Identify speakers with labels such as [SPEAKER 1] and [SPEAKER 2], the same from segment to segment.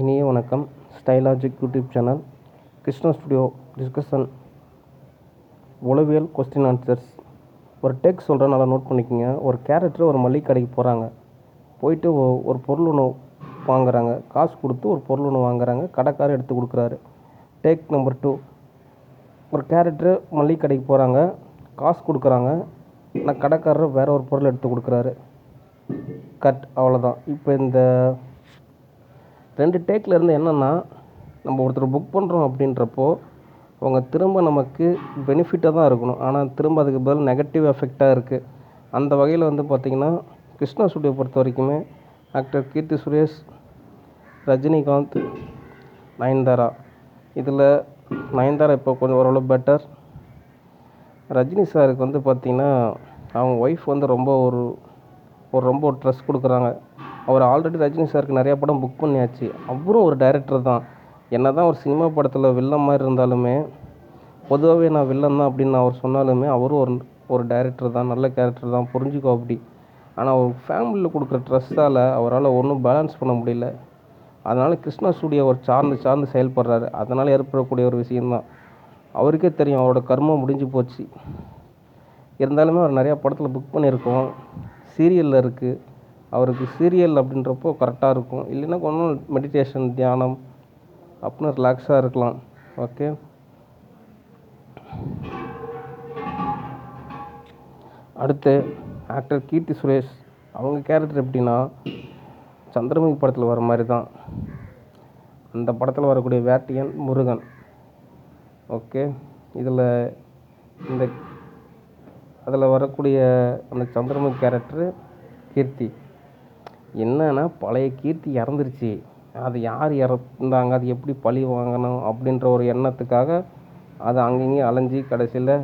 [SPEAKER 1] இனிய வணக்கம். ஸ்டைலாஜிக் YouTube channel Krishna studio discussion உளவியல் கொஸ்டின் ஆன்சர்ஸ். ஒரு டேக் சொல்கிறேன், நல்லா நோட் பண்ணிக்கோங்க. ஒரு கேரக்டர் ஒரு மளிகை கடைக்கு போகிறாங்க. போயிட்டு ஒரு பொருள் ஒன்று வாங்குறாங்க. காசு கொடுத்து ஒரு பொருள் ஒன்று வாங்குறாங்க. கடைக்காரர் எடுத்து கொடுக்குறாரு. Take number 2. ஒரு கேரக்டர் மளிகை கடைக்கு போகிறாங்க, காசு கொடுக்குறாங்க. ஆனால் கடைக்காரர் வேறு ஒரு பொருள் எடுத்து கொடுக்குறாரு. கட். அவ்வளோதான். இப்போ இந்த 2 டேக்கில் இருந்து என்னென்னா, நம்ம ஒருத்தர் புக் பண்ணுறோம் அப்படின்றப்போ அவங்க திரும்ப நமக்கு பெனிஃபிட்டாக தான் இருக்கணும். ஆனால் திரும்ப அதுக்கு பதில் நெகட்டிவ் எஃபெக்டாக இருக்குது. அந்த வகையில் பார்த்திங்கன்னா கிருஷ்ணா ஸ்டுடியோ பொறுத்த வரைக்குமே ஆக்டர் கீர்த்தி சுரேஷ், ரஜினிகாந்த், நயன்தாரா. இதில் நயன்தாரா இப்போ கொஞ்சம் ஓரளவு பெட்டர். ரஜினி சாருக்கு பார்த்திங்கன்னா அவங்க ஒய்ஃப் ரொம்ப ரொம்ப ட்ரெஸ் கொடுக்குறாங்க. அவர் ஆல்ரெடி ரஜினி சாருக்கு நிறையா படம் புக் பண்ணியாச்சு. அவரும் ஒரு டைரக்டர் தான். என்ன தான் ஒரு சினிமா படத்தில் வில்லன் மாதிரி இருந்தாலுமே, பொதுவாகவே நான் வில்லன் தான் அப்படின்னு அவர் சொன்னாலுமே, அவரும் ஒரு டைரக்டர் தான், நல்ல கேரக்டர் தான், புரிஞ்சுக்கோ அப்படி. ஆனால் அவர் ஃபேமிலியில் கொடுக்குற ட்ரெஸ்ஸால் அவரால் ஒன்றும் பேலன்ஸ் பண்ண முடியல. அதனால் கிருஷ்ணா ஸ்டுடியோ அவர் சார்ந்து செயல்படுறாரு. அதனால் ஏற்படக்கூடிய ஒரு விஷயந்தான். அவருக்கே தெரியும் அவரோட கர்மம் முடிஞ்சு போச்சு. இருந்தாலுமே அவர் நிறையா படத்தில் புக் பண்ணியிருக்கோம். சீரியலில் இருக்குது. அவருக்கு சீரியல் அப்படின்றப்போ கரெக்டாக இருக்கும். இல்லைன்னா கொஞ்சம் மெடிடேஷன், தியானம் அப்படின்னு ரிலாக்ஸாக இருக்கலாம். ஓகே. அடுத்து ஆக்டர் கீர்த்தி சுரேஷ். அவங்க கேரக்டர் எப்படின்னா, சந்திரமுகி படத்தில் வர மாதிரி தான். அந்த படத்தில் வரக்கூடிய வேட்டியன் முருகன். ஓகே. அதில் வரக்கூடிய அந்த சந்திரமுகி கேரக்டரு கீர்த்தி. என்னன்னா, பழைய கீர்த்தி இறந்துருச்சு. அது யார் இறந்தாங்க, அது எப்படி பழி வாங்கணும் அப்படின்ற ஒரு எண்ணத்துக்காக அது அங்கங்கேயும் அலைஞ்சி கடைசியில்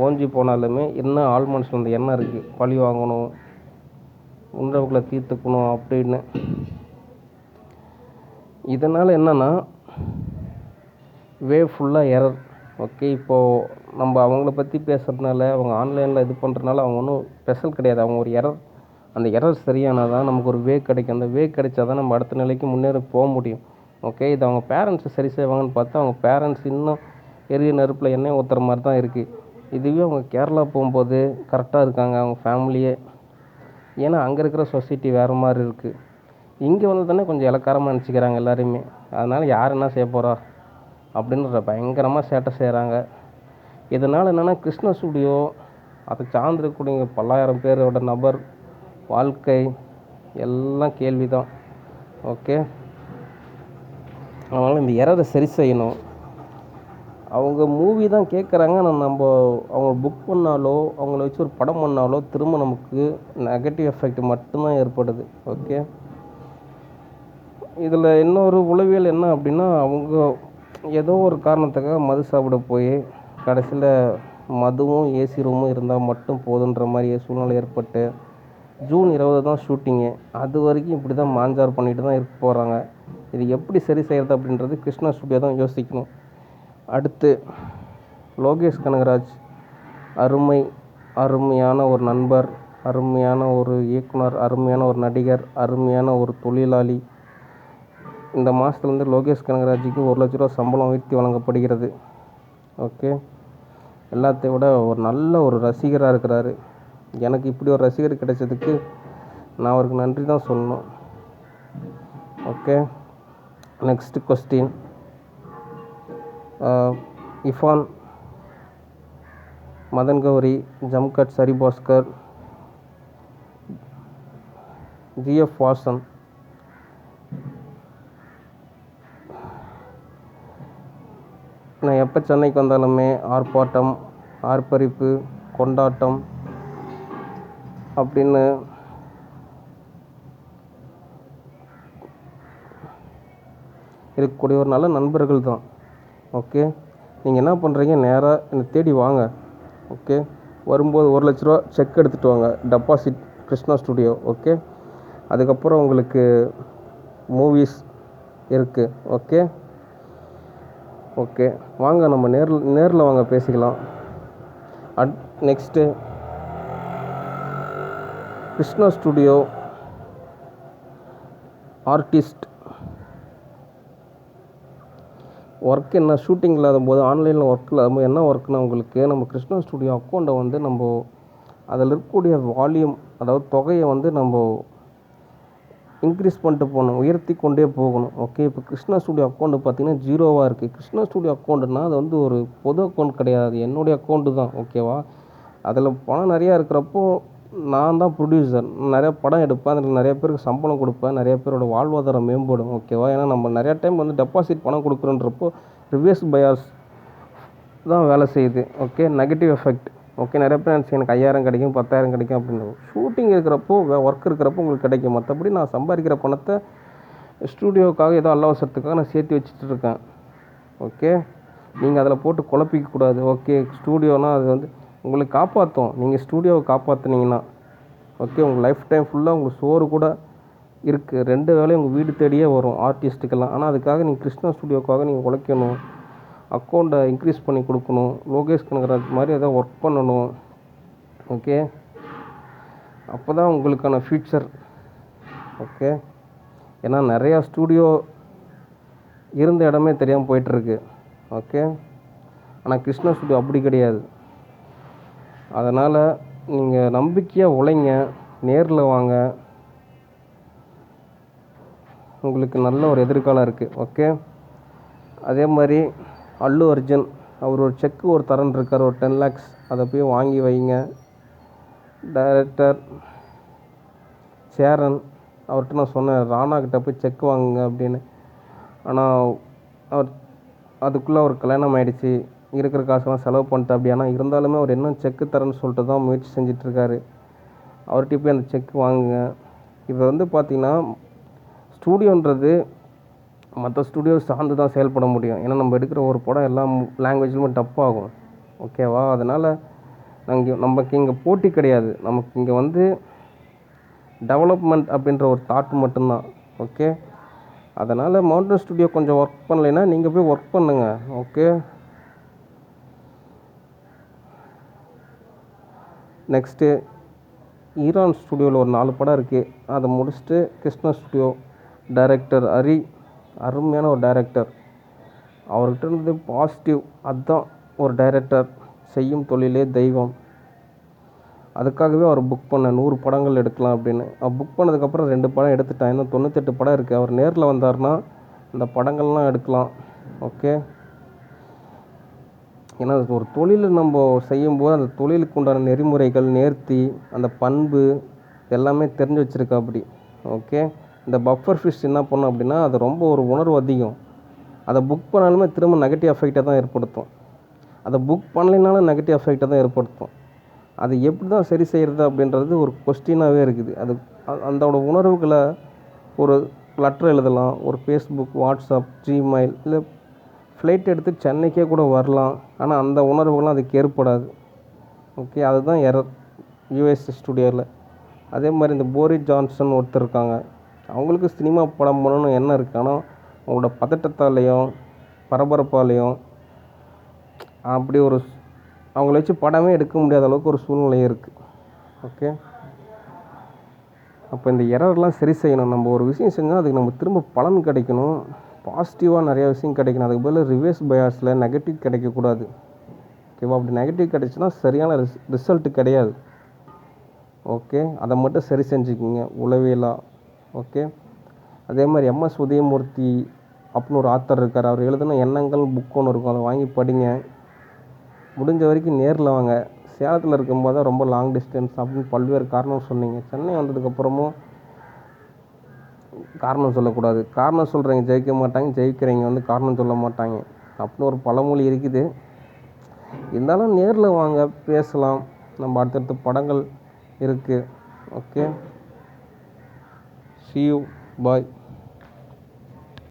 [SPEAKER 1] ஓஞ்சி போனாலுமே இன்னும் ஆள் மனசில் அந்த எண்ணம் இருக்குது, பழி வாங்கணும், உணர்வுகளை தீர்த்துக்கணும் அப்படின்னு. இதனால் என்னென்னா, ஃபுல்லாக எரர். ஓகே. இப்போது நம்ம அவங்கள பற்றி பேசுகிறதுனால, அவங்க ஆன்லைனில் இது பண்ணுறதுனால அவங்க ஒன்றும் ஸ்பெஷல் கிடையாது. அவங்க ஒரு எரர். அந்த எரர் சரியானால் தான் நமக்கு ஒரு கிடைக்கும். அந்த கிடைச்சா தான் நம்ம அடுத்த நிலைக்கு முன்னேறி போக முடியும். ஓகே. இது அவங்க பேரண்ட்ஸை சரி செய்வாங்கன்னு பார்த்தா, அவங்க பேரண்ட்ஸ் இன்னும் எரிய நெருப்பில் எண்ணெய் ஊற்றுற மாதிரி தான் இருக்குது. இதுவே அவங்க கேரளா போகும்போது கரெக்டாக இருக்காங்க அவங்க ஃபேமிலியே. ஏன்னா அங்கே இருக்கிற சொசைட்டி வேறு மாதிரி இருக்குது. இங்கே தானே கொஞ்சம் இலக்காரமாக நினச்சிக்கிறாங்க எல்லாருமே. அதனால் யார் என்ன செய்ய போகிறா அப்படின்ற பயங்கரமாக சேட்டை செய்கிறாங்க. இதனால் என்னென்னா, கிருஷ்ணா ஸ்டுடியோ அதை சார்ந்திருக்கக்கூடிய பல்லாயிரம் பேரோட நபர் வாழ்க்கை எல்லாம் கேள்வி தான். ஓகே. அதனால் இந்த எரரை சரி செய்யணும். அவங்க மூவி தான் கேட்குறாங்க. நம்ம அவங்க புக் பண்ணாலோ அவங்கள வச்சு ஒரு படம் பண்ணாலோ திரும்ப நமக்கு நெகட்டிவ் எஃபெக்ட் மட்டும்தான் ஏற்படுது. ஓகே. இதில் இன்னொரு உளவியல் என்ன அப்படின்னா, அவங்க ஏதோ ஒரு காரணத்துக்காக மது சாப்பிட போய் கடைசியில் மதுவும் ஏசி ரூமும் இருந்தால் மட்டும் போதுன்ற மாதிரி சூழ்நிலை ஏற்பட்டு ஜூன் 20 தான் ஷூட்டிங்கு. அது வரைக்கும் இப்படி தான் மாஞ்சார் பண்ணிட்டு தான் இருக்க போகிறாங்க. இது எப்படி சரி செய்கிறது அப்படின்றது கிருஷ்ணா ஸ்டுடியோ தான் யோசிக்கணும். அடுத்து லோகேஷ் கனகராஜ். அருமையான ஒரு நண்பர், அருமையான ஒரு இயக்குனர், அருமையான ஒரு நடிகர், அருமையான ஒரு தொழிலாளி. இந்த மாதத்துலேருந்து லோகேஷ் கனகராஜுக்கு 1 லட்ச ரூபா சம்பளம் உயர்த்தி வழங்கப்படுகிறது. ஓகே. எல்லாத்தையும் விட ஒரு நல்ல ஒரு ரசிகராக இருக்கிறாரு. எனக்கு இப்படி ஒரு ரசிகர் கிடைச்சதுக்கு நான் அவருக்கு நன்றி தான் சொல்லணும். ஓகே. Next question. இஃபான், மதன் கௌரி, ஜம்கட் சரிபாஸ்கர், ஜிஎஃப் வாசன். நான் எப்போ சென்னைக்கு வந்தாலுமே ஆர்ப்பாட்டம், ஆர்ப்பரிப்பு, கொண்டாட்டம் அப்படின்னு இருக்கக்கூடிய ஒரு நல்ல நண்பர்கள் தான். ஓகே. நீங்கள் என்ன பண்ணுறீங்க, நேராக என்னை தேடி வாங்க. ஓகே. வரும்போது 1 லட்ச ரூபா செக் எடுத்துகிட்டு வாங்க, டெபாசிட் கிருஷ்ணா ஸ்டுடியோ. ஓகே. அதுக்கப்புறம் உங்களுக்கு மூவிஸ் இருக்குது. ஓகே. ஓகே. வாங்க, நம்ம நேரில் வாங்க, பேசிக்கலாம். Next Krishna studio artist work என்ன ஷூட்டிங் இல்லாத போது ஆன்லைனில் ஒர்க் இல்லாத போது என்ன ஒர்க்னா உங்களுக்கு நம்ம கிருஷ்ணா ஸ்டுடியோ அக்கௌண்ட்டை வந்து நம்ம அதில் இருக்கக்கூடிய வால்யூம் அதாவது தொகையை வந்து நம்ம இன்க்ரீஸ் பண்ணிட்டு போகணும், உயர்த்தி கொண்டே போகணும். ஓகே, இப்போ கிருஷ்ணா ஸ்டுடியோ அக்கௌண்ட்டு பார்த்தீங்கன்னா ஜீரோவாக இருக்குது. கிருஷ்ணா ஸ்டுடியோ அக்கௌண்ட்டுனா அது வந்து ஒரு பொது அக்கௌண்ட் கிடையாது, என்னுடைய அக்கௌண்ட்டு தான். ஓகேவா, அதில் பணம் நிறையா இருக்கிறப்போ நான் தான் ப்ரொடியூசர், நிறையா படம் எடுப்பேன், அதில் நிறைய பேருக்கு சம்பளம் கொடுப்பேன், நிறைய பேரோட வாழ்வாதாரம் மேம்படும். ஓகேவா, ஏன்னா நம்ம நிறையா டைம் வந்து டெபாசிட் பணம் கொடுக்குறோன்றப்போ ரிவர்ஸ் பயாஸ் தான் வேலை செய்யுது. Okay, negative effect. ஓகே, நிறைய பேர் நினச்சி எனக்கு 5000 கிடைக்கும் 10,000 கிடைக்கும் அப்படின்னு. ஷூட்டிங் இருக்கிறப்போ ஒர்க் இருக்கிறப்போ உங்களுக்கு கிடைக்கும். மற்றபடி நான் சம்பாதிக்கிற பணத்தை ஸ்டூடியோவுக்காக ஏதோ அல்லாவசத்துக்காக நான் சேர்த்து வச்சுட்டு இருக்கேன். ஓகே, நீங்கள் அதில் போட்டு குழப்பிக்கக்கூடாது. ஓகே, ஸ்டூடியோனால் அது வந்து உங்களுக்கு காப்பாற்றும். நீங்கள் ஸ்டூடியோவை காப்பாற்றுனீங்கன்னா ஓகே, உங்கள் லைஃப் டைம் ஃபுல்லாக உங்களுக்கு சோறு கூட இருக்குது, 2 வேளையும் உங்கள் வீடு தேடியே வரும் ஆர்டிஸ்ட்டுக்கெல்லாம். ஆனால் அதுக்காக நீங்கள் கிருஷ்ணா ஸ்டுடியோக்காக நீங்கள் உழைக்கணும், அக்கௌண்ட்டை இன்க்ரீஸ் பண்ணி கொடுக்கணும், லோகேஷ் கனகராஜ் மாதிரி எதாவது ஒர்க் பண்ணணும். ஓகே, அப்போ தான் உங்களுக்கான ஃப்யூச்சர். ஓகே, ஏன்னா நிறையா ஸ்டூடியோ இருந்த இடமே தெரியாமல் போயிட்டுருக்கு. ஓகே, ஆனால் கிருஷ்ணா ஸ்டுடியோ அப்படி கிடையாது. அதனால் நீங்கள் நம்பிக்கையாக உழைங்க, நேரில் வாங்க, உங்களுக்கு நல்ல ஒரு எதிர்காலம் இருக்குது. ஓகே, அதே மாதிரி அல்லு அர்ஜுன் அவர் ஒரு செக்கு ஒரு தரன் இருக்கார், ஒரு 10 lakhs, அதை போய் வாங்கி வைங்க. டைரக்டர் சேரன் அவர்கிட்ட நான் சொன்னேன், ராணா கிட்ட போய் செக் வாங்குங்க அப்படின்னு. ஆனால் அவர் அதுக்குள்ளே அவர் கல்யாணம் ஆகிடுச்சி, இருக்கிற காசெல்லாம் செலவு பண்ணிட்டு அப்படி. ஆனால் இருந்தாலுமே அவர் இன்னும் செக்கு தரேன்னு சொல்லிட்டு தான் முயற்சி செஞ்சிட்ருக்காரு. அவர்கிட்ட போய் அந்த செக் வாங்குங்க. இப்போ வந்து பார்த்திங்கன்னா ஸ்டூடியோன்றது மற்ற ஸ்டூடியோ சார்ந்து தான் செயல்பட முடியும். ஏன்னா நம்ம எடுக்கிற ஒரு படம் எல்லா லாங்குவேஜ்லையும் டப் ஆகும். ஓகேவா, அதனால் நமக்கு இங்கே போட்டி கிடையாது, நமக்கு இங்கே வந்து டெவலப்மெண்ட் அப்படின்ற ஒரு தாட் மட்டும்தான். ஓகே, அதனால் மவுண்டன் ஸ்டுடியோ கொஞ்சம் ஒர்க் பண்ணலைன்னா நீங்கள் போய் ஒர்க் பண்ணுங்கள். ஓகே, நெக்ஸ்ட்டு ஈரான் ஸ்டுடியோவில் ஒரு 4 படம் இருக்குது, அதை முடிச்சுட்டு கிருஷ்ணா ஸ்டுடியோ டைரக்டர் ஹரி, அருமையான ஒரு டைரக்டர், அவர்கிட்ட இருந்து பாசிட்டிவ். அதுதான் ஒரு டைரக்டர், செய்யும் தொழிலே தெய்வம். அதுக்காகவே அவர் புக் பண்ண 100 படங்கள் எடுக்கலாம் அப்படின்னு. அவர் புக் பண்ணதுக்கப்புறம் 2 படம் எடுத்துட்டேன், இன்னும் 98 படம் இருக்குது. அவர் நேரில் வந்தார்னா இந்த படங்கள்லாம் எடுக்கலாம். ஓகே, ஏன்னா ஒரு தொழில் நம்ம செய்யும்போது அந்த தொழிலுக்கு உண்டான நெறிமுறைகள், நேர்த்தி, அந்த பண்பு எல்லாமே தெரிஞ்சு வச்சுருக்கா அப்படி. ஓகே, இந்த பஃபர் ஃபிஷ் என்ன பண்ணும் அப்படின்னா அது ரொம்ப ஒரு உணர்வு அதிகம். அதை புக் பண்ணாலுமே திரும்ப நெகட்டிவ் எஃபெக்டை தான் ஏற்படுத்தும், அதை புக் பண்ணலைனாலும் நெகட்டிவ் எஃபெக்டை தான் ஏற்படுத்தும். அது எப்படி தான் சரி செய்கிறது அப்படின்றது ஒரு கொஸ்டினாகவே இருக்குது. அது அதோட உணர்வுகளை ஒரு லெட்டர் எழுதலாம், ஒரு ஃபேஸ்புக், வாட்ஸ்அப், ஜிமெயில், இல்லை ஃப்ளைட் எடுத்து சென்னைக்கே கூட வரலாம். ஆனால் அந்த உணர்வுகள்லாம் அதுக்கு ஏற்படாது. ஓகே, அதுதான் எரர் யூஎஸ் ஸ்டுடியோவில். அதே மாதிரி இந்த போரிஸ் ஜான்சன் ஒருத்தர் இருக்காங்க, அவங்களுக்கு சினிமா படம் பண்ணணும்னு என்ன இருக்குது, ஆனால் அவங்களோட பதட்டத்தாலேயும் பரபரப்பாலேயும் அப்படி ஒரு அவங்கள வச்சு படமே எடுக்க முடியாத அளவுக்கு ஒரு சூழ்நிலை இருக்குது. ஓகே, அப்போ இந்த எரர்லாம் சரி செய்யணும். நம்ம ஒரு விஷயம் செஞ்சால் அதுக்கு நம்ம திரும்ப பலன் கிடைக்கணும், பாசிட்டிவாக நிறையா விஷயம் கிடைக்கணும். அதுக்கு பதில் ரிவர்ஸ் பயாஸில் நெகட்டிவ் கிடைக்கக்கூடாது. ஓகேவா, அப்படி நெகட்டிவ் கிடைச்சுன்னா சரியான ரிசல்ட்டு கிடையாது. ஓகே, அதை மட்டும் சரி செஞ்சுக்கிங்க உளவியலாக. ஓகே, அதே மாதிரி எம்எஸ் உதயமூர்த்தி அப்படின்னு ஒரு ஆத்தர் இருக்கார், அவர் எழுதின எண்ணங்கள் புக் ஒன்று இருக்கும், அதை வாங்கி படிங்க. முடிஞ்ச வரைக்கும் நேரில் வாங்க. சேலத்தில் இருக்கும்போது தான் ரொம்ப லாங் டிஸ்டன்ஸ் அப்படின்னு பல்வேறு காரணம் சொன்னீங்க. சென்னை வந்ததுக்கப்புறமும் காரணம் சொல்லக்கூடாது. காரணம் சொல்கிறவங்க ஜெயிக்க மாட்டாங்க, ஜெயிக்கிறவங்க வந்து காரணம் சொல்ல மாட்டாங்க அப்படின்னு ஒரு பழமொழி இருக்குது. இருந்தாலும் நேரில் வாங்க, பேசலாம். நம்ம அடுத்தடுத்த படங்கள் இருக்குது. Okay, see you, bye.